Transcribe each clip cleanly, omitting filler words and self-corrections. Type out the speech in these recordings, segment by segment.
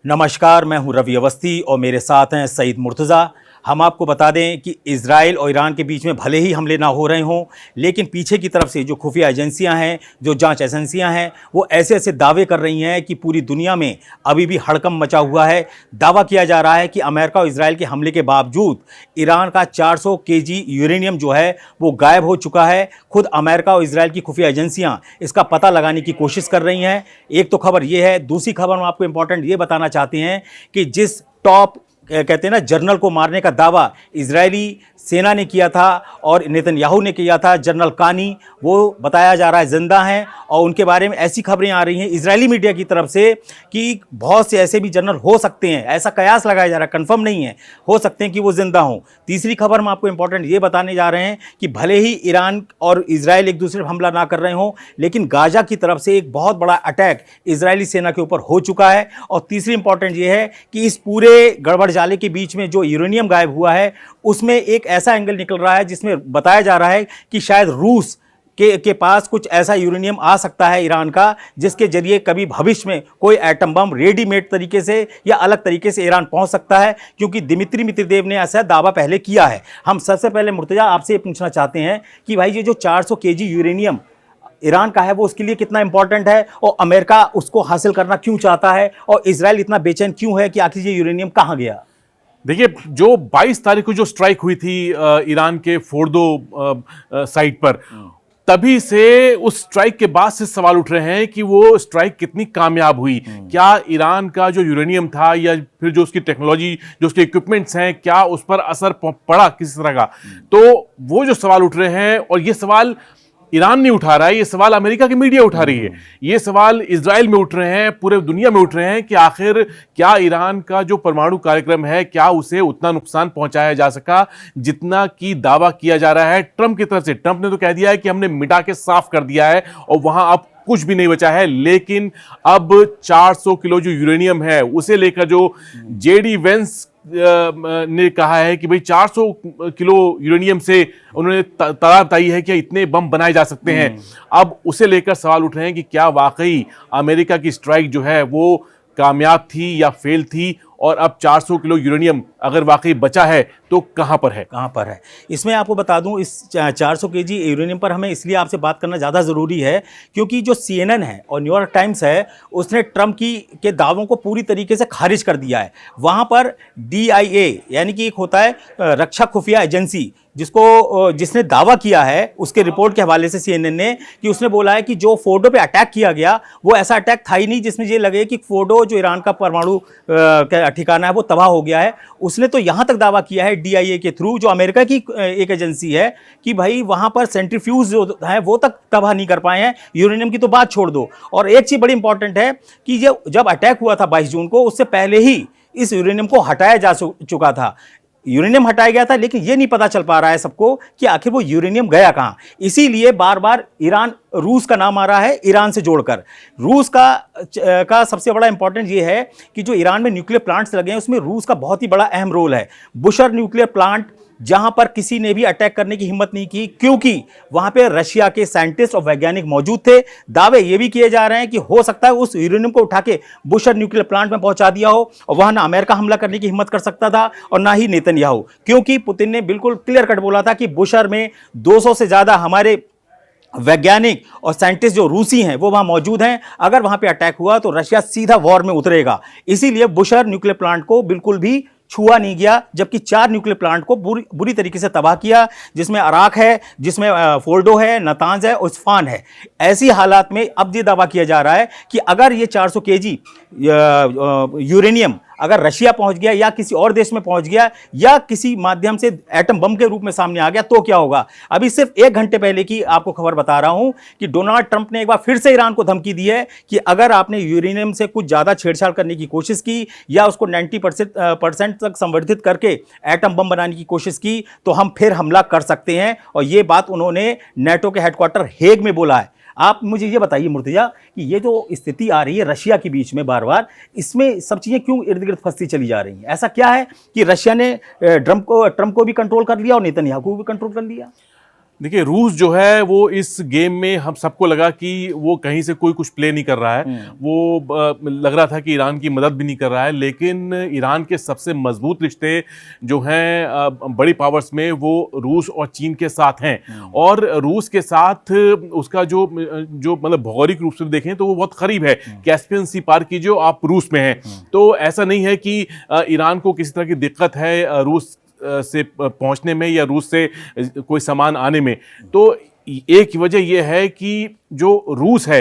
नमस्कार, मैं हूं रवि अवस्थी और मेरे साथ हैं सईद मुर्तज़ा। हम आपको बता दें कि इजराइल और ईरान के बीच में भले ही हमले ना हो रहे हों, लेकिन पीछे की तरफ से जो खुफिया एजेंसियां हैं, जो जांच एजेंसियां हैं, वो ऐसे ऐसे दावे कर रही हैं कि पूरी दुनिया में अभी भी हड़कंप मचा हुआ है। दावा किया जा रहा है कि अमेरिका और इजराइल के हमले के बावजूद ईरान का 400 केजी यूरेनियम जो है वो गायब हो चुका है। खुद अमेरिका और इजराइल की खुफिया एजेंसियां इसका पता लगाने की कोशिश कर रही हैं। एक तो खबर ये है। दूसरी खबर हम आपको इंपॉर्टेंट ये बताना चाहते हैं कि जिस टॉप कहते हैं ना जनरल को मारने का दावा इजरायली सेना ने किया था और नेतन्याहू ने किया था, जनरल कानी, वो बताया जा रहा है जिंदा हैं। और उनके बारे में ऐसी खबरें आ रही हैं इजरायली मीडिया की तरफ से कि बहुत से ऐसे भी जनरल हो सकते हैं, ऐसा कयास लगाया जा रहा है, कंफर्म नहीं है, हो सकते हैं कि वो जिंदा हों। तीसरी खबर हम आपको इंपॉर्टेंट ये बताने जा रहे हैं कि भले ही ईरान और इजराइल एक दूसरे पर हमला ना कर रहे हों, लेकिन गाजा की तरफ से एक बहुत बड़ा अटैक इजरायली सेना के ऊपर हो चुका है। और तीसरी इंपॉर्टेंट ये है कि इस पूरे गड़बड़ जाले के बीच में जो यूरेनियम गायब हुआ है उसमें एक ऐसा एंगल निकल रहा है जिसमें बताया जा रहा है कि शायद रूस के पास कुछ ऐसा यूरेनियम आ सकता है ईरान का, जिसके जरिए कभी भविष्य में कोई एटम बम रेडीमेड तरीके से या अलग तरीके से ईरान पहुंच सकता है, क्योंकि दिमित्री मित्रदेव ने ऐसा दावा पहले किया है। हम सबसे पहले मुर्तजा आपसे ये पूछना चाहते हैं कि भाई ये जो 400 केजी यूरेनियम ईरान का है वो उसके लिए कितना इंपॉर्टेंट है और अमेरिका उसको हासिल करना क्यों चाहता है और इजराइल इतना बेचैन क्यों है कि आखिर ये यूरेनियम कहाँ गया? देखिए, जो 22 तारीख को जो स्ट्राइक हुई थी ईरान के फोर्डो साइट पर, तभी से उस स्ट्राइक के बाद से सवाल उठ रहे हैं कि वो स्ट्राइक कितनी कामयाब हुई। क्या ईरान का जो यूरेनियम था या फिर जो उसकी टेक्नोलॉजी, जो उसके इक्विपमेंट्स हैं, क्या उस पर असर पड़ा किसी तरह का? तो वो जो सवाल उठ रहे हैं, और ये सवाल ईरान नहीं उठा रहा है, ये सवाल अमेरिका की मीडिया उठा रही है, ये सवाल इजराइल में उठ रहे हैं, पूरे दुनिया में उठ रहे हैं कि आखिर क्या ईरान का जो परमाणु कार्यक्रम है, क्या उसे उतना नुकसान पहुंचाया जा सका जितना कि दावा किया जा रहा है ट्रंप की तरफ से। ट्रंप ने तो कह दिया है कि हमने मिटा के साफ कर दिया है और वहां अब कुछ भी नहीं बचा है, लेकिन अब 400 किलो जो यूरेनियम है उसे लेकर जो जेडी वेंस ने कहा है कि भाई 400 किलो यूरेनियम से उन्होंने तादाद बताई है कि इतने बम बनाए जा सकते हैं। अब उसे लेकर सवाल उठ रहे हैं कि क्या वाकई अमेरिका की स्ट्राइक जो है वो कामयाब थी या फेल थी, और अब 400 किलो यूरेनियम अगर वाकई बचा है तो कहां पर है? इसमें आपको बता दूं, इस 400 केजी यूरेनियम पर हमें इसलिए आपसे बात करना ज़्यादा ज़रूरी है क्योंकि जो CNN है और न्यूयॉर्क टाइम्स है उसने ट्रंप के दावों को पूरी तरीके से खारिज कर दिया है। वहां पर DIA यानी कि एक होता है रक्षा खुफिया एजेंसी, जिसने दावा किया है उसके रिपोर्ट के हवाले से CNN ने, कि उसने बोला है कि जो फोर्डो पे अटैक किया गया वो ऐसा अटैक था ही नहीं जिसमें ये लगे कि फोर्डो जो ईरान का परमाणु ठिकाना है वो तबाह हो गया है। उसने तो यहां तक दावा किया है DIA के थ्रू, जो अमेरिका की एक एजेंसी है, कि भाई वहां पर सेंट्रीफ्यूज जो है वो तक तबाह नहीं कर पाए हैं। यूरेनियम की तो बात छोड़ दो। और एक चीज बड़ी इंपॉर्टेंट है कि जब अटैक हुआ था 22 जून को, उससे पहले ही इस यूरेनियम को हटाया जा चुका था। यूरेनियम हटाया गया था, लेकिन यह नहीं पता चल पा रहा है सबको कि आखिर वो यूरेनियम गया कहां। इसीलिए बार बार ईरान रूस का नाम आ रहा है, ईरान से जोड़कर। रूस का सबसे बड़ा इंपॉर्टेंट ये है कि जो ईरान में न्यूक्लियर प्लांट्स लगे हैं उसमें रूस का बहुत ही बड़ा अहम रोल है। बुशर न्यूक्लियर प्लांट, जहां पर किसी ने भी अटैक करने की हिम्मत नहीं की क्योंकि वहां पे रशिया के साइंटिस्ट और वैज्ञानिक मौजूद थे। दावे ये भी किए जा रहे हैं कि हो सकता है उस यूरेनियम को उठा के बुशर न्यूक्लियर प्लांट में पहुंचा दिया हो, और वहां ना अमेरिका हमला करने की हिम्मत कर सकता था और ना ही नेतन्याहू, क्योंकि पुतिन ने बिल्कुल क्लियर कट बोला था कि बुशर में 200 से ज्यादा हमारे वैज्ञानिक और साइंटिस्ट जो रूसी हैं वो वहां मौजूद हैं। अगर वहां पे अटैक हुआ तो रशिया सीधा वॉर में उतरेगा। इसीलिए बुशर न्यूक्लियर प्लांट को बिल्कुल भी छुआ नहीं गया, जबकि 4 न्यूक्लियर प्लांट को बुरी तरीके से तबाह किया, जिसमें अराक है, जिसमें फोर्डो है, नतांज है, उस्फान है। ऐसी हालात में अब ये दावा किया जा रहा है कि अगर ये 400 केजी यूरेनियम अगर रशिया पहुंच गया या किसी और देश में पहुंच गया या किसी माध्यम से एटम बम के रूप में सामने आ गया तो क्या होगा। अभी सिर्फ 1 घंटे पहले की आपको खबर बता रहा हूं कि डोनाल्ड ट्रंप ने एक बार फिर से ईरान को धमकी दी है कि अगर आपने यूरेनियम से कुछ ज्यादा छेड़छाड़ करने की कोशिश की या उसको 90% तक संवर्धित करके एटम बम बनाने की कोशिश की तो हम फिर हमला कर सकते हैं। और यह बात उन्होंने नेटो के हेडक्वार्टर हेग में बोला है। आप मुझे ये बताइए मुर्तजा कि ये जो स्थिति आ रही है रशिया के बीच में बार बार, इसमें सब चीज़ें क्यों इर्द गिर्द फंसती चली जा रही हैं? ऐसा क्या है कि रशिया ने ट्रंप को भी कंट्रोल कर लिया और नेतन्याहू को भी कंट्रोल कर लिया? देखिए, रूस जो है वो इस गेम में हम सबको लगा कि वो कहीं से कोई कुछ प्ले नहीं कर रहा है। वो लग रहा था कि ईरान की मदद भी नहीं कर रहा है, लेकिन ईरान के सबसे मजबूत रिश्ते जो हैं बड़ी पावर्स में वो रूस और चीन के साथ हैं। और रूस के साथ उसका जो मतलब भौगोलिक रूप से देखें तो वो बहुत करीब है। कैस्पियन सी पार कीजिए, आप रूस में हैं, तो ऐसा नहीं है कि ईरान को किसी तरह की दिक्कत है रूस से पहुंचने में या रूस से कोई सामान आने में। तो एक वजह यह है कि जो रूस है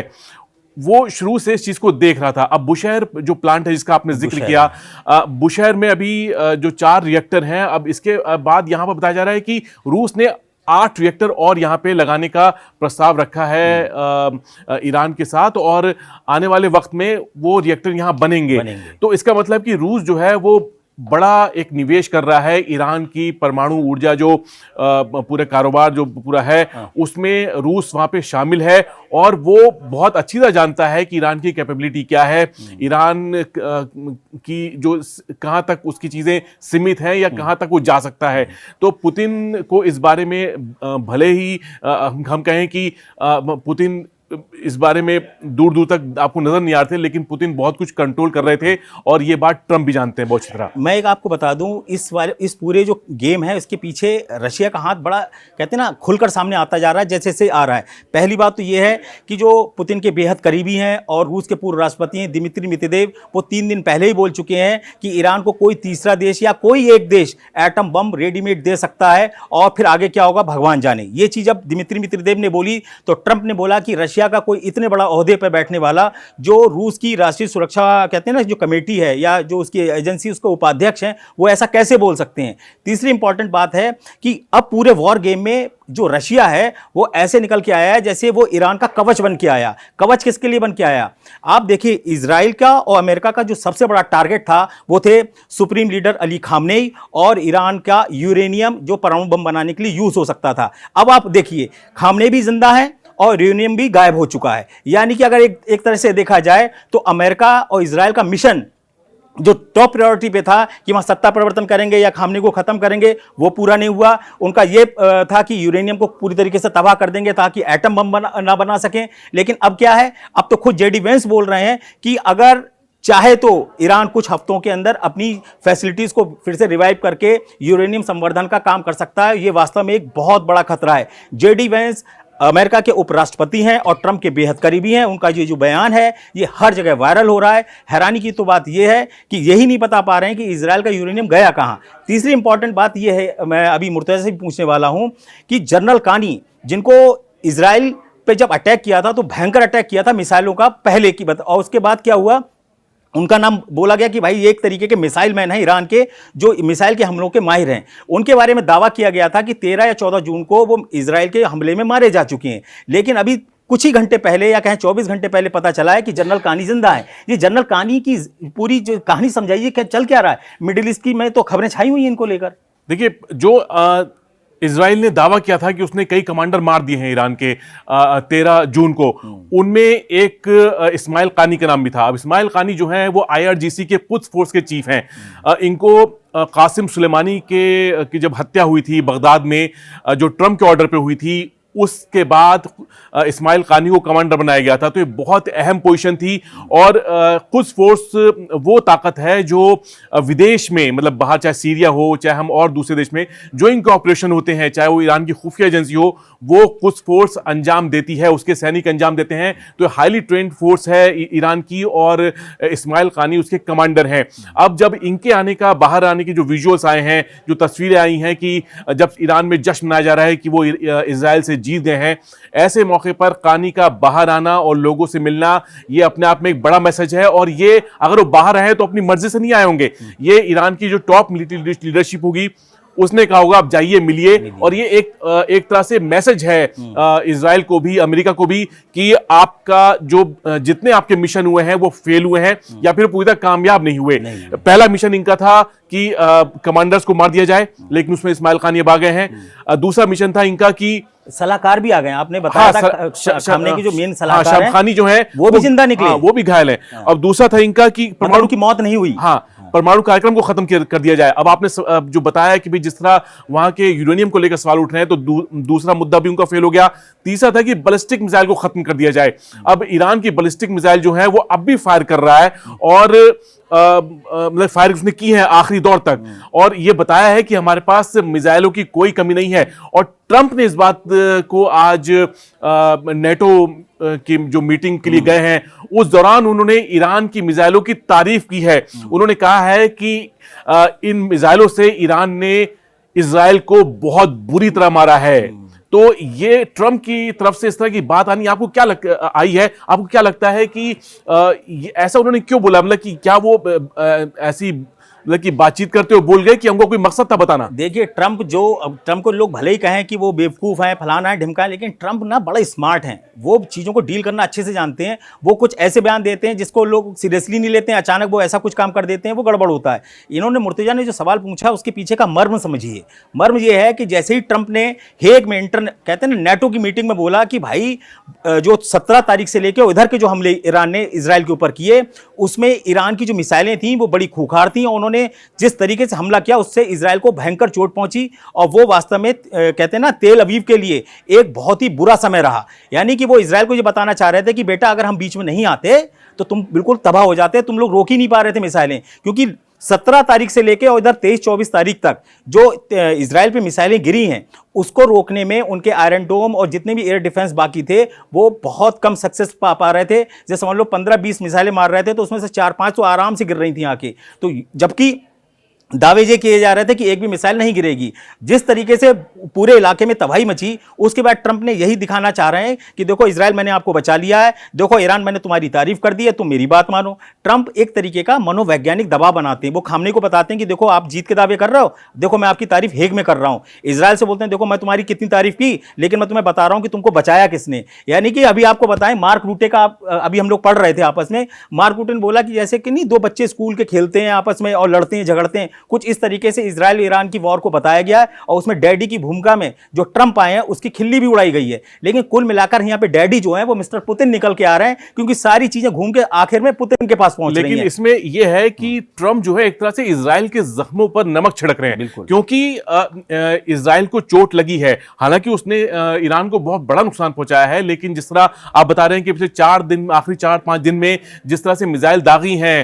वो शुरू से इस चीज को देख रहा था। अब बुशहर जो प्लांट है जिसका आपने जिक्र किया, बुशहर में अभी जो 4 रिएक्टर हैं, अब इसके बाद यहां पर बताया जा रहा है कि रूस ने 8 रिएक्टर और यहाँ पे लगाने का प्रस्ताव रखा है ईरान के साथ, और आने वाले वक्त में वो रिएक्टर यहाँ बनेंगे। तो इसका मतलब कि रूस जो है वो बड़ा एक निवेश कर रहा है ईरान की परमाणु ऊर्जा जो पूरे कारोबार जो पूरा है उसमें रूस वहां पे शामिल है, और वो बहुत अच्छी तरह जानता है कि ईरान की कैपेबिलिटी क्या है, ईरान की जो कहां तक उसकी चीजें सीमित हैं या कहां तक वो जा सकता है। तो पुतिन को इस बारे में भले ही हम कहें कि पुतिन इस बारे में दूर दूर तक आपको नजर नहीं आते, लेकिन पुतिन बहुत कुछ कंट्रोल कर रहे थे, और ये बात ट्रंप भी जानते हैं बहुत अच्छी तरह। मैं एक आपको बता दूं, इस पूरे जो गेम है इसके पीछे रशिया का हाथ बड़ा, कहते हैं ना, खुलकर सामने आता जा रहा है, जैसे जैसे आ रहा है। पहली बात तो ये है कि जो पुतिन के बेहद करीबी हैं और रूस के पूर्व राष्ट्रपति हैं दिमित्री मेदवेदेव, वो 3 दिन पहले ही बोल चुके हैं कि ईरान को कोई तीसरा देश या कोई एक देश एटम बम रेडीमेड दे सकता है, और फिर आगे क्या होगा भगवान जाने। ये चीज़ अब दिमित्री मेदवेदेव ने बोली तो ट्रंप ने बोला कि रशिया का कोई इतने बड़ा ओहदे पर बैठने वाला, जो रूस की राष्ट्रीय सुरक्षा कहते हैं ना जो कमेटी है या जो उसकी एजेंसी उसके उपाध्यक्ष हैं, वो ऐसा कैसे बोल सकते हैं। तीसरी इंपॉर्टेंट बात है कि अब पूरे वॉर गेम में जो रशिया है वो ऐसे निकल के आया है जैसे वो ईरान का कवच बन के आया। कवच किसके लिए बन के आया? आप देखिए, इजराइल का और अमेरिका का जो सबसे बड़ा टारगेट था वो थे सुप्रीम लीडर अली खामनेई और ईरान का यूरेनियम जो परमाणु बम बनाने के लिए यूज हो सकता था। अब आप देखिए, खामनेई भी जिंदा है और यूरेनियम भी गायब हो चुका है। यानी कि अगर एक तरह से देखा जाए तो अमेरिका और इजराइल का मिशन जो टॉप प्रायोरिटी पे था कि वहां सत्ता परिवर्तन करेंगे या खामनेई को खत्म करेंगे, वो पूरा नहीं हुआ। उनका ये था कि यूरेनियम को पूरी तरीके से तबाह कर देंगे ताकि एटम बम ना बना सकें। लेकिन अब क्या है, अब तो खुद जेडी वेंस बोल रहे हैं कि अगर चाहे तो ईरान कुछ हफ्तों के अंदर अपनी फैसिलिटीज को फिर से रिवाइव करके यूरेनियम संवर्धन का काम कर सकता है। ये वास्तव में एक बहुत बड़ा खतरा है। जेडी वेंस अमेरिका के उपराष्ट्रपति हैं और ट्रंप के बेहद करीबी हैं। उनका ये जो बयान है ये हर जगह वायरल हो रहा है। हैरानी की तो बात यह है कि यही नहीं बता पा रहे हैं कि इजराइल का यूरेनियम गया कहाँ। तीसरी इंपॉर्टेंट बात यह है, मैं अभी मुर्तज़ा से भी पूछने वाला हूं, कि जनरल कानी जिनको इजराइल पे जब अटैक किया था तो भयंकर अटैक किया था मिसाइलों का पहले की बात, और उसके बाद क्या हुआ, उनका नाम बोला गया कि भाई ये एक तरीके के मिसाइल मैन है, ईरान के जो मिसाइल के हमलों के माहिर हैं। उनके बारे में दावा किया गया था कि 13 या 14 जून को वो इजराइल के हमले में मारे जा चुके हैं। लेकिन अभी कुछ ही घंटे पहले या कहें 24 घंटे पहले पता चला है कि जनरल कानी जिंदा है। ये जनरल कानी की पूरी जो कहानी समझाइए, क्या चल क्या रहा है मिडिल ईस्ट की, में तो खबरें छाई हुई हैं इनको लेकर। देखिए, जो इजराइल ने दावा किया था कि उसने कई कमांडर मार दिए हैं ईरान के 13 जून को, उनमें एक इस्माइल कानी का नाम भी था। अब इस्माइल कानी जो है वो IRGC के कुछ फोर्स के चीफ हैं। इनको कासिम सुलेमानी की जब हत्या हुई थी बगदाद में, जो ट्रंप के ऑर्डर पे हुई थी, उसके बाद इस्माइल कानी को कमांडर बनाया गया था। तो ये बहुत अहम पोजीशन थी। और कुछ फोर्स वो ताकत है जो विदेश में, मतलब बाहर चाहे सीरिया हो चाहे हम और दूसरे देश में जो इनके ऑपरेशन होते हैं, चाहे वो ईरान की खुफिया एजेंसी हो, वो कुछ फोर्स अंजाम देती है, उसके सैनिक अंजाम देते हैं। तो हाईली ट्रेंड फोर्स है ईरान की, और इस्माइल कानी उसके कमांडर हैं। अब जब इनके आने का, बाहर आने की जो विजुअल्स आए हैं, जो तस्वीरें आई हैं कि जब ईरान में जश्न मनाया जा रहा है कि वो इजराइल से जीत गए हैं, ऐसे मौके पर कानी का बाहर आना और लोगों से मिलना, ये अपने आप में एक बड़ा मैसेज है। और ये अगर वो बाहर आए तो अपनी मर्जी से नहीं आए होंगे, ये ईरान की जो टॉप मिलिट्री लीडरशिप होगी उसने कहा होगा आप जाइए, मिलिए। और ये एक तरह से मैसेज है इजराइल को भी, अमेरिका को भी, कि आपका जो जितने आपके मिशन हुए हैं वो फेल हुए हैं या फिर पूरी तरह कामयाब नहीं हुए। पहला मिशन इनका था कि कमांडर्स को मार दिया जाए, लेकिन उसमें इस्माइल कानी अब आ गए हैं। दूसरा मिशन था इनका कि सलाहकार भी आ गए, आपने बताया था खामनेई की जो मेन सलाहकार शाम खानी जो है वो भी जिंदा निकले, वो भी घायल है। अब दूसरा था इनका कि परमाणु की मौत नहीं हुई। हाँ, परमाणु कार्यक्रम को खत्म कर दिया जाए। अब आपने जो बताया कि भाई जिस तरह वहां के यूरेनियम को लेकर सवाल उठ रहे हैं, तो दूसरा मुद्दा भी उनका फेल हो गया। तीसरा था कि बैलिस्टिक मिसाइल को खत्म कर दिया जाए। अब ईरान की बैलिस्टिक मिसाइल जो है वो अब भी फायर कर रहा है, और मतलब फायर उसने की है आखिरी दौर तक, और ये बताया है कि हमारे पास मिसाइलों की कोई कमी नहीं है। और ट्रंप ने इस बात को आज नेटो की जो मीटिंग के लिए गए हैं उस दौरान उन्होंने ईरान की मिसाइलों की तारीफ की है। उन्होंने कहा है कि इन मिसाइलों से ईरान ने इजराइल को बहुत बुरी तरह मारा है। तो ये ट्रंप की तरफ से इस तरह की बात आनी आपको क्या आई है? आपको क्या लगता है कि ऐसा उन्होंने क्यों बोला? मतलब कि क्या वो ऐसी मतलब कि बातचीत करते हुए बोल गए कि हमको कोई मकसद था बताना? देखिए, ट्रंप को लोग भले ही कहें कि वो बेवकूफ़ हैं, फलाना है, ढिमका है, लेकिन ट्रंप ना बड़ा स्मार्ट हैं। वो चीज़ों को डील करना अच्छे से जानते हैं। वो कुछ ऐसे बयान देते हैं जिसको लोग सीरियसली नहीं लेते हैं, अचानक वो ऐसा कुछ काम कर देते हैं, वो गड़बड़ होता है। इन्होंने मुर्तजा ने जो सवाल पूछा उसके पीछे का मर्म समझिए। मर्म ये है कि जैसे ही ट्रंप ने हेग में कहते हैं ना नेटो की मीटिंग में बोला कि भाई जो 17 तारीख से लेकर उधर के जो हमले ईरान ने इजराइल के ऊपर किए, उसमें ईरान की जो मिसाइलें थी वो बड़ी खूंखार थी, और उन्होंने जिस तरीके से हमला किया उससे इजराइल को भयंकर चोट पहुंची, और वो वास्तव में कहते हैं ना तेल अवीव के लिए एक बहुत ही बुरा समय रहा। यानी कि वो इजराइल को ये बताना चाह रहे थे कि बेटा अगर हम बीच में नहीं आते तो तुम बिल्कुल तबाह हो जाते, तुम लोग रोक ही नहीं पा रहे थे मिसाइलें, क्योंकि 17 तारीख से लेकर और इधर 23-24 तारीख तक जो इजराइल पे मिसाइलें गिरी हैं उसको रोकने में उनके आयरन डोम और जितने भी एयर डिफेंस बाकी थे वो बहुत कम सक्सेस पा रहे थे। जैसे समझ लो 15-20 मिसाइलें मार रहे थे तो उसमें से 4-5 तो आराम से गिर रही थी आके, तो जबकि दावे ये किए जा रहे थे कि एक भी मिसाइल नहीं गिरेगी। जिस तरीके से पूरे इलाके में तबाही मची, उसके बाद ट्रंप ने यही दिखाना चाह रहे हैं कि देखो इजराइल मैंने आपको बचा लिया है, देखो ईरान मैंने तुम्हारी तारीफ कर दी है, तुम मेरी बात मानो। ट्रंप एक तरीके का मनोवैज्ञानिक दबाव बनाते हैं। वो खामने को बताते हैं कि देखो आप जीत के दावे कर रहे हो, देखो मैं आपकी तारीफ हेग में कर रहा हूं। इजराइल से बोलते हैं देखो मैं तुम्हारी कितनी तारीफ की, लेकिन मैं तुम्हें बता रहा हूं कि तुमको बचाया किसने। यानी कि अभी आपको बताएं, मार्क रूटे का अभी हम लोग पढ़ रहे थे आपस में, मार्क रूटे ने बोला कि जैसे कि नहीं दो बच्चे स्कूल के खेलते हैं आपस में और लड़ते हैं झगड़ते हैं, कुछ इस तरीके से इजराइल ईरान की वॉर को बताया गया है, और उसमें डैडी की भूमिका में जो ट्रंप आए हैं उसकी खिल्ली भी उड़ाई गई है। लेकिन कुल मिलाकर यहां पे डैडी जो है वो मिस्टर पुतिन निकल के आ रहे हैं, क्योंकि सारी चीजें घूम के आखिर में पुतिन के पास पहुंच रही हैं। लेकिन इसमें यह है कि ट्रंप जो है एक तरह से इजराइल के जख्मों पर नमक छिड़क रहे हैं, क्योंकि इजराइल को चोट लगी है। हालांकि उसने ईरान को बहुत बड़ा नुकसान पहुंचाया है, लेकिन जिस तरह आप बता रहे हैं कि पिछले आखिरी 4-5 दिन में जिस तरह से मिसाइल दागी हैं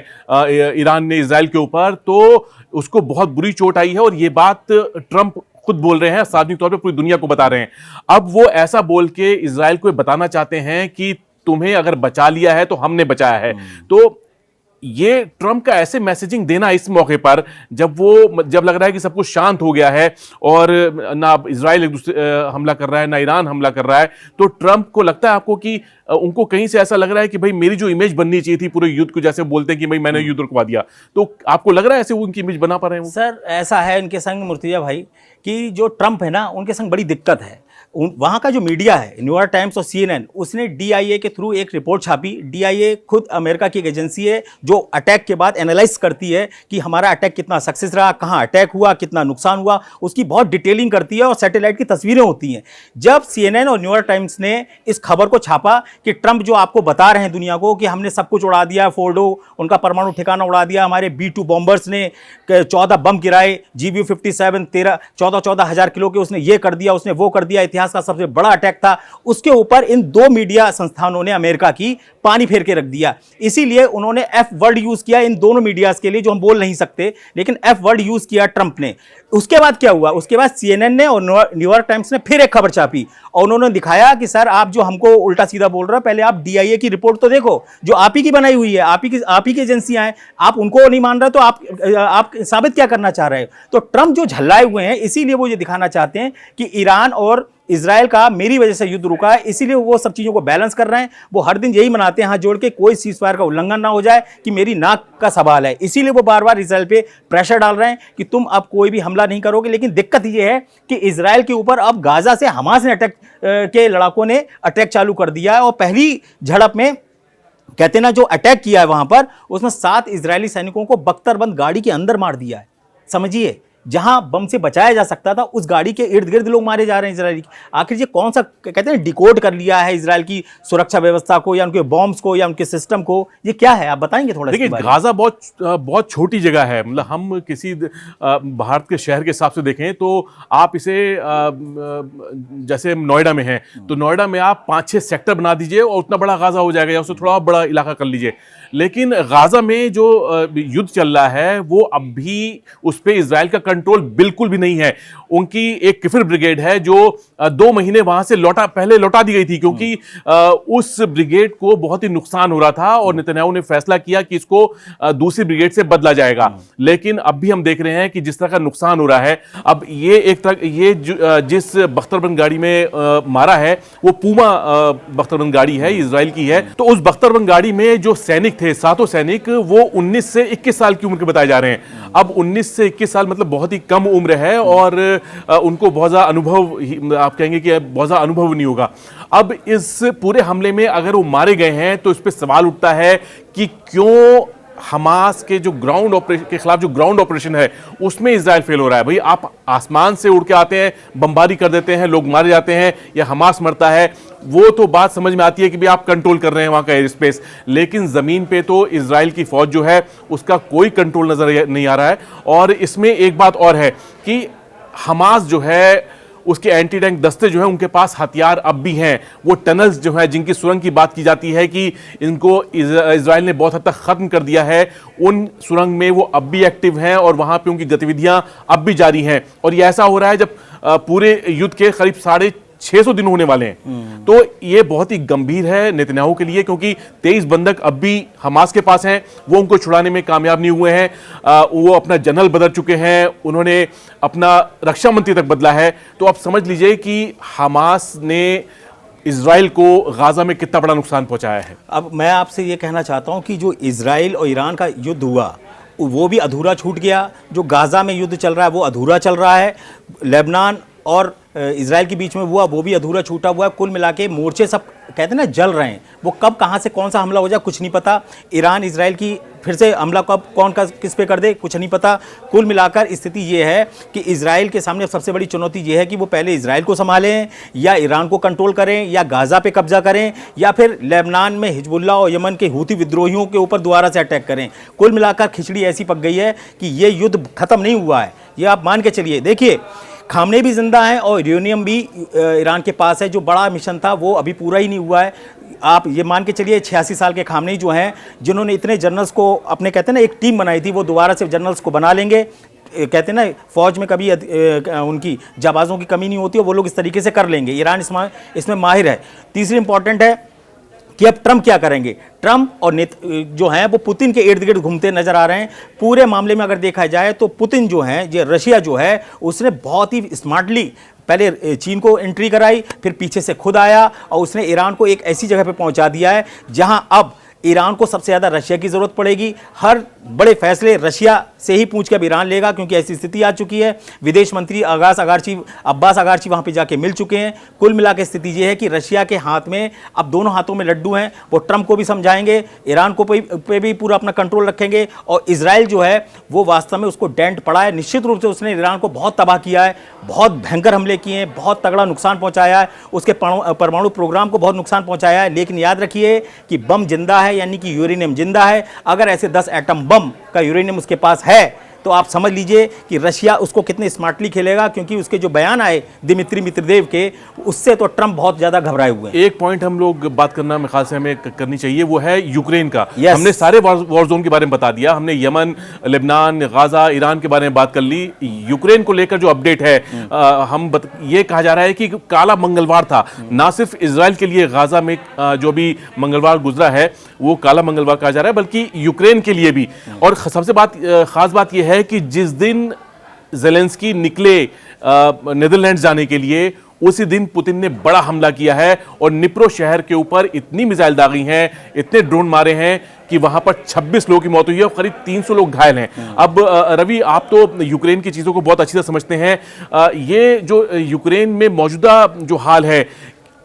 ईरान ने इजराइल के ऊपर, तो उसको बहुत बुरी चोट आई है। और ये बात ट्रंप खुद बोल रहे हैं, सार्वजनिक तौर पे पूरी दुनिया को बता रहे हैं। अब वो ऐसा बोल के इजराइल को बताना चाहते हैं कि तुम्हें अगर बचा लिया है तो हमने बचाया है। तो ये ट्रंप का ऐसे मैसेजिंग देना इस मौके पर जब लग रहा है कि सब कुछ शांत हो गया है और ना इजराइल एक दूसरे हमला कर रहा है ना ईरान हमला कर रहा है, तो ट्रंप को लगता है आपको कि उनको कहीं से ऐसा लग रहा है कि भाई मेरी जो इमेज बननी चाहिए थी पूरे युद्ध को, जैसे बोलते हैं कि भाई मैंने युद्ध रुकवा दिया, तो आपको लग रहा है ऐसे वो उनकी इमेज बना पा रहे हैं? सर ऐसा है इनके संग मुर्तजा भाई कि जो ट्रंप है ना उनके संग बड़ी दिक्कत है। वहाँ का जो मीडिया है न्यूयॉर्क टाइम्स और CNN, उसने DIA के थ्रू एक रिपोर्ट छापी। DIA खुद अमेरिका की एक एजेंसी है जो अटैक के बाद एनालाइज करती है कि हमारा अटैक कितना सक्सेस रहा, कहाँ अटैक हुआ, कितना नुकसान हुआ, उसकी बहुत डिटेलिंग करती है और सैटेलाइट की तस्वीरें होती हैं। जब CNN और न्यूयॉर्क टाइम्स ने इस खबर को छापा कि ट्रंप जो आपको बता रहे हैं दुनिया को कि हमने सब कुछ उड़ा दिया, फोर्डो उनका परमाणु ठिकाना उड़ा दिया, हमारे B-2 बॉम्बर्स ने 14 बम गिराए, GBU-57 14 हज़ार किलो के उसने ये कर दिया, उसने वो कर दिया, इतिहास का सबसे बड़ा अटैक था, उसके ऊपर इन दो मीडिया संस्थानों ने अमेरिका की पानी फेर के रख दिया। इसीलिए उन्होंने F वर्ड यूज किया इन दोनों मीडियाज के लिए, जो हम बोल नहीं सकते, लेकिन F वर्ड यूज किया ट्रंप ने। उसके बाद क्या हुआ? उसके बाद CNN ने और न्यूयॉर्क टाइम्स ने फिर एक खबर छापी और उन्होंने दिखाया कि सर आप जो हमको उल्टा सीधा बोल रहे हो, पहले आप DIA की रिपोर्ट तो देखो जो आप ही की बनाई हुई है, आप ही की एजेंसियां हैं, आप उनको नहीं मान रहे तो आप साबित क्या करना चाह रहे हो? तो ट्रंप जो झल्लाए हुए हैं, इसीलिए वो ये दिखाना चाहते हैं कि ईरान और इजराइल का मेरी वजह से युद्ध रुका है, इसीलिए वो सब चीज़ों को बैलेंस कर रहे हैं। वो हर दिन यही मनाते हैं हाथ जोड़ के कोई सीज़फायर का उल्लंघन ना हो जाए, कि मेरी नाक का सवाल है। इसीलिए वो बार बार इजराइल पे प्रेशर डाल रहे हैं कि तुम अब कोई भी हमला नहीं करोगे। लेकिन दिक्कत ये है कि इजराइल के ऊपर अब गाजा से हमास ने अटैक के लड़ाकों ने अटैक चालू कर दिया है, और पहली झड़प में कहते ना जो अटैक किया है वहां पर, उसमें 7 इजरायली सैनिकों को बख्तरबंद गाड़ी के अंदर मार दिया है। समझिए, जहां बम से बचाया जा सकता था उस गाड़ी के इर्द गिर्द लोग मारे जा रहे हैं इजरायली। आखिर ये कौन सा कहते हैं डिकोड कर लिया है इजराइल की सुरक्षा व्यवस्था को या उनके बॉम्ब्स को या उनके सिस्टम को, ये क्या है आप बताएंगे थोड़ा? देखिए गाजा बहुत छोटी जगह है, मतलब हम किसी भारत के शहर के हिसाब से देखें तो आप इसे जैसे नोएडा में है तो नोएडा में आप 5-6 सेक्टर बना दीजिए और उतना बड़ा गाजा हो जाएगा, या उससे थोड़ा बड़ा इलाका कर लीजिए। लेकिन गाजा में जो युद्ध चल रहा है वो अब भी उस पर इजराइल का कंट्रोल बिल्कुल भी नहीं है। उनकी एक किफिर ब्रिगेड है जो 2 महीने वहां से पहले लौटा दी गई थी, क्योंकि उस ब्रिगेड को बहुत ही नुकसान हो रहा था और नेतन्याहू ने फैसला किया कि इसको दूसरी ब्रिगेड से बदला जाएगा। लेकिन अब भी हम देख रहे हैं कि जिस तरह का नुकसान हो रहा है, अब ये जिस बख्तरबंद गाड़ी में मारा है वो पूमा बख्तरबंद गाड़ी है, इजराइल की है। तो उस बख्तरबंद गाड़ी में जो सैनिक थे, 7 सैनिक, वो 19 से 21 साल की उम्र के बताए जा रहे हैं। अब 19 से 21 साल मतलब बहुत ही कम उम्र है और उनको बहुत ज़्यादा अनुभव, आप कहेंगे कि बहुत ज़्यादा अनुभव नहीं होगा। अब इस पूरे हमले में अगर वो मारे गए हैं तो इस पर सवाल उठता है कि क्यों हमास के जो ग्राउंड ऑपरेशन के खिलाफ जो ग्राउंड ऑपरेशन है उसमें इजराइल फेल हो रहा है। भाई आप आसमान से उड़ के आते हैं, बमबारी कर देते हैं, लोग मारे जाते हैं या हमास मरता है, वो तो बात समझ में आती है कि भी आप कंट्रोल कर रहे हैं वहां का एयर स्पेस। लेकिन जमीन पे तो इजराइल की फौज जो है उसका कोई कंट्रोल नजर नहीं आ रहा है। और इसमें एक बात और है कि हमास जो है उसके एंटी टैंक दस्ते जो है उनके पास हथियार अब भी हैं। वो टनल्स जो है जिनकी सुरंग की बात की जाती है कि इनको इजराइल ने बहुत हद तक खत्म कर दिया है, उन सुरंग में वो अब भी एक्टिव हैं और वहां पे उनकी गतिविधियां अब भी जारी हैं। और ये ऐसा हो रहा है जब पूरे युद्ध के करीब 650 दिन होने वाले हैं। तो ये बहुत ही गंभीर है नेतन्याहू के लिए, क्योंकि 23 बंधक अब भी हमास के पास हैं, वो उनको छुड़ाने में कामयाब नहीं हुए हैं। वो अपना जनरल बदल चुके हैं, उन्होंने अपना रक्षा मंत्री तक बदला है। तो आप समझ लीजिए कि हमास ने इजराइल को गाजा में कितना बड़ा नुकसान पहुंचाया है। अब मैं आपसे ये कहना चाहता हूं कि जो इजराइल और ईरान का युद्ध हुआ वो भी अधूरा छूट गया। जो गाजा में युद्ध चल रहा है वो अधूरा चल रहा है। लेबनान और इजराइल के बीच में हुआ वो भी अधूरा छूटा हुआ है। कुल मिला के मोर्चे सब कहते हैं ना जल रहे हैं। वो कब कहाँ से कौन सा हमला हो जाए कुछ नहीं पता। ईरान इजराइल की फिर से हमला कब कौन का किस पे कर दे कुछ नहीं पता। कुल मिलाकर स्थिति ये है कि इजराइल के सामने सबसे बड़ी चुनौती ये है कि वो पहले इजराइल को संभालें या ईरान को कंट्रोल करें या गाजा पे कब्जा करें या फिर लेबनान में हिजबुल्लाह और यमन के हूती विद्रोहियों के ऊपर दोबारा से अटैक करें। कुल मिलाकर खिचड़ी ऐसी पक गई है कि ये युद्ध खत्म नहीं हुआ है, ये आप मान के चलिए। देखिए खामने भी जिंदा है और यूरेनियम भी ईरान के पास है। जो बड़ा मिशन था वो अभी पूरा ही नहीं हुआ है। आप ये मान के चलिए 86 साल के खामने जो हैं, जिन्होंने इतने जनरल्स को अपने कहते हैं ना एक टीम बनाई थी, वो दोबारा से जनरल्स को बना लेंगे। कहते हैं ना फौज में कभी उनकी जाबाजों की कमी नहीं होती और वो लोग इस तरीके से कर लेंगे। ईरान इसमें माहिर है। तीसरी इंपॉर्टेंट है कि अब ट्रंप क्या करेंगे। ट्रंप और जो हैं वो पुतिन के इर्द गिर्द घूमते नजर आ रहे हैं। पूरे मामले में अगर देखा जाए तो पुतिन जो है, ये रशिया जो है, उसने बहुत ही स्मार्टली पहले चीन को एंट्री कराई, फिर पीछे से खुद आया और उसने ईरान को एक ऐसी जगह पे पहुंचा दिया है जहां अब ईरान को सबसे ज़्यादा रशिया की ज़रूरत पड़ेगी। हर बड़े फैसले रशिया से ही पूछ के अब ईरान लेगा, क्योंकि ऐसी स्थिति आ चुकी है। विदेश मंत्री अब्बास अगारची वहाँ पे जाके मिल चुके हैं। कुल मिला के स्थिति ये है कि रशिया के हाथ में अब दोनों हाथों में लड्डू हैं। वो ट्रंप को भी समझाएंगे, ईरान को पे भी पूरा अपना कंट्रोल रखेंगे। और इजराइल जो है वो वास्तव में उसको डेंट पड़ा है। निश्चित रूप से उसने ईरान को बहुत तबाह किया है, बहुत भयंकर हमले किए हैं, बहुत तगड़ा नुकसान पहुँचाया है, उसके परमाणु प्रोग्राम को बहुत नुकसान पहुँचाया है। लेकिन याद रखिए कि बम जिंदा है, यानी कि यूरेनियम जिंदा है। अगर ऐसे 10 एटम बम का यूरेनियम उसके पास है तो आप समझ लीजिए कि रशिया उसको कितने स्मार्टली खेलेगा, क्योंकि उसके जो बयान आए दिमित्री मित्रदेव के, उससे तो ट्रंप बहुत ज्यादा घबराए हुए हैं। एक पॉइंट हम लोग बात करना मेरे ख्याल से हमें करनी चाहिए, वो है यूक्रेन का। हमने सारे वॉर जोन के बारे में बता दिया, हमने यमन, लेबनान, गाजा, ईरान के बारे में बात कर ली। यूक्रेन को लेकर जो अपडेट है, ये कहा जा रहा है कि काला मंगलवार था, ना सिर्फ इजराइल के लिए गाजा में जो भी मंगलवार गुजरा है वो काला मंगलवार कहा जा रहा है, बल्कि यूक्रेन के लिए भी। और सबसे खास बात यह है कि जिस दिन ज़ेलेंस्की निकले नीदरलैंड्स जाने के लिए, उसी दिन पुतिन ने बड़ा हमला किया है और निप्रो शहर के ऊपर इतनी मिसाइल दागी हैं, इतने ड्रोन मारे हैं कि वहां पर 26 लोगों की मौत हुई है और करीब 300 लोग घायल हैं। अब रवि, आप तो यूक्रेन की चीज़ों को बहुत अच्छी तरह समझते हैं। ये जो यूक्रेन में मौजूदा जो हाल है,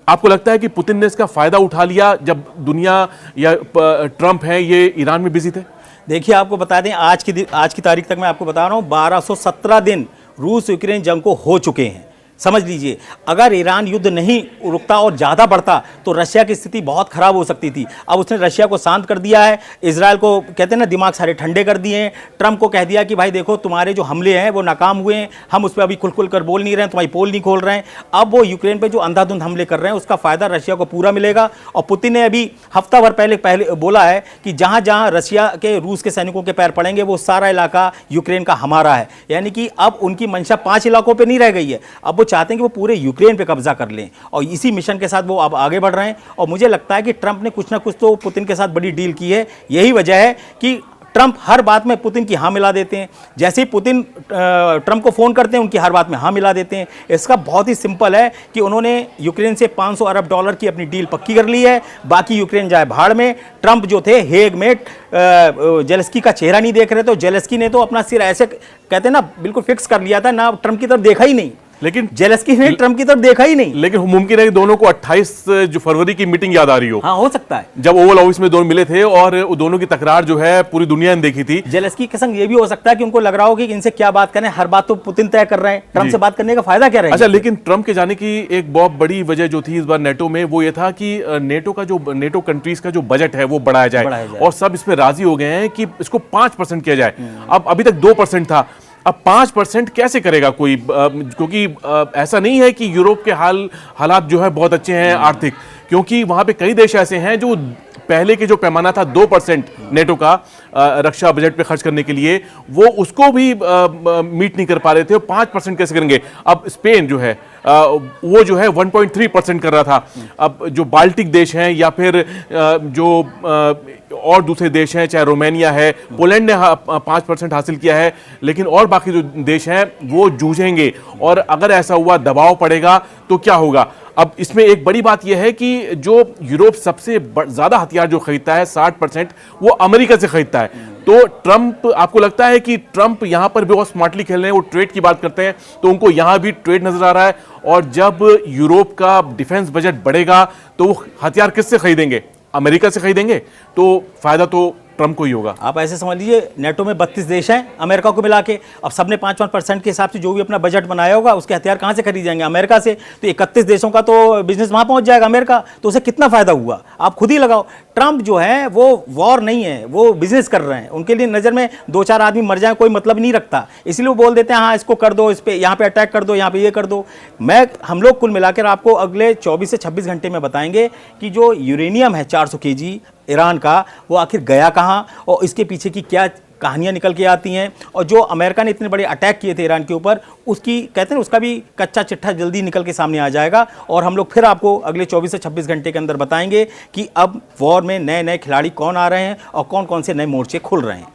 आपको लगता है कि पुतिन ने इसका फायदा उठा लिया जब दुनिया या ट्रंप है ये ईरान में बिजी थे? देखिए, आपको बता दें, आज की तारीख तक मैं आपको बता रहा हूँ 1217 दिन रूस यूक्रेन जंग को हो चुके हैं। समझ लीजिए, अगर ईरान युद्ध नहीं रुकता और ज़्यादा बढ़ता तो रशिया की स्थिति बहुत ख़राब हो सकती थी। अब उसने रशिया को शांत कर दिया है, इजराइल को कहते हैं ना दिमाग सारे ठंडे कर दिए हैं। ट्रंप को कह दिया कि भाई देखो, तुम्हारे जो हमले हैं वो नाकाम हुए हैं, हम उस पर अभी खुल कर बोल नहीं रहे हैं, तुम्हारी पोल नहीं खोल रहे हैं। अब वो यूक्रेन पर जो अंधाधुंध हमले कर रहे हैं उसका फ़ायदा रशिया को पूरा मिलेगा। और पुतिन ने अभी हफ्ता भर पहले बोला है कि जहाँ जहाँ रशिया के रूस के सैनिकों के पैर पड़ेंगे वो सारा इलाका यूक्रेन का हमारा है। यानी कि अब उनकी मंशा 5 इलाकों पर नहीं रह गई है, अब वो चाहते हैं कि वो पूरे यूक्रेन पे कब्जा कर लें, और इसी मिशन के साथ वो अब आगे बढ़ रहे हैं। और मुझे लगता है कि ट्रंप ने कुछ ना कुछ तो पुतिन के साथ बड़ी डील की है। यही वजह है कि ट्रंप हर बात में पुतिन की हाँ मिला देते हैं। जैसे ही पुतिन ट्रंप को फ़ोन करते हैं, उनकी हर बात में हाँ मिला देते हैं। इसका बहुत ही सिंपल है कि उन्होंने यूक्रेन से 500 अरब डॉलर की अपनी डील पक्की कर ली है। बाकी यूक्रेन जाए भाड़ में। ट्रंप जो थे हेग में जेलेस्की का चेहरा नहीं देख रहे थे, जेलेस्की ने तो अपना सिर ऐसे कहते हैं ना बिल्कुल फिक्स कर लिया था, ना ट्रंप की तरफ देखा ही नहीं। लेकिन जेलेस्की ने ट्रंप की तरफ देखा ही नहीं। लेकिन मुमकिन है कि दोनों को 28 जो फरवरी की मीटिंग याद आ रही हो। हाँ, हो सकता है, जब ओवल ऑफिस में दोनों मिले थे और दोनों की तकरार जो है पूरी दुनिया ने देखी थी। जेलेस्की के संग ये भी हो सकता है कि उनको लग रहा हो कि इनसे क्या बात करें, हर बात तो पुतिन तय कर रहे हैं, ट्रंप से बात करने का फायदा क्या रहेगा। अच्छा, लेकिन ट्रंप के जाने की एक बहुत बड़ी वजह जो थी इस बार नेटो में, वो ये था कि नेटो कंट्रीज का जो बजट है वो बढ़ाया जाए, और सब इसमें राजी हो गए हैं कि इसको 5% किया जाए। अब अभी तक 2% था, अब 5% कैसे करेगा कोई, क्योंकि ऐसा नहीं है कि यूरोप के हालात जो है बहुत अच्छे हैं आर्थिक, क्योंकि वहां पे कई देश ऐसे हैं जो पहले के जो पैमाना था 2% नेटो का रक्षा बजट पे खर्च करने के लिए, वो उसको भी मीट नहीं कर पा रहे थे। 5% कैसे करेंगे। अब स्पेन जो है वो जो है 1.3% कर रहा था। अब जो बाल्टिक देश हैं या फिर जो और दूसरे देश हैं, चाहे रोमानिया है, पोलैंड ने 5% हासिल किया है, लेकिन और बाकी जो देश हैं वो जूझेंगे। और अगर ऐसा हुआ, दबाव पड़ेगा तो क्या होगा। अब इसमें एक बड़ी बात यह है कि जो यूरोप सबसे ज्यादा हथियार जो खरीदता है 60%, वो अमेरिका से खरीदता है। तो ट्रंप, आपको लगता है कि ट्रंप यहां पर भी बहुत स्मार्टली खेल रहे हैं, वो ट्रेड की बात करते हैं तो उनको यहां भी ट्रेड नजर आ रहा है, और जब यूरोप का डिफेंस बजट बढ़ेगा तो वो हथियार किससे खरीदेंगे, अमेरिका से खरीदेंगे, तो फायदा तो ट्रंप को ही होगा। आप ऐसे समझ लीजिए, नेटो में 32 देश हैं अमेरिका को मिला के। अब सबने 5% के हिसाब से जो भी अपना बजट बनाया होगा उसके हथियार कहाँ से खरीद जाएंगे, अमेरिका से। तो 31 देशों का तो बिजनेस वहां पहुंच जाएगा अमेरिका, तो उसे कितना फायदा हुआ आप खुद ही लगाओ। ट्रंप जो है वो वॉर नहीं है, वो बिजनेस कर रहे हैं। उनके लिए नज़र में 2-4 आदमी मर जाए कोई मतलब नहीं रखता, इसलिए वो बोल देते हैं हाँ इसको कर दो, इस पे यहाँ पे अटैक कर दो, यहाँ पे ये कर दो। हम लोग कुल मिलाकर आपको अगले 24 से 26 घंटे में बताएंगे कि जो यूरेनियम है 400 kg ईरान का, वो आखिर गया कहाँ और इसके पीछे की क्या कहानियां निकल के आती हैं। और जो अमेरिका ने इतने बड़े अटैक किए थे ईरान के ऊपर, उसकी कहते हैं उसका भी कच्चा चिट्ठा जल्दी निकल के सामने आ जाएगा। और हम लोग फिर आपको अगले 24 से 26 घंटे के अंदर बताएंगे कि अब वॉर में नए नए खिलाड़ी कौन आ रहे हैं और कौन कौन से नए मोर्चे खुल रहे हैं।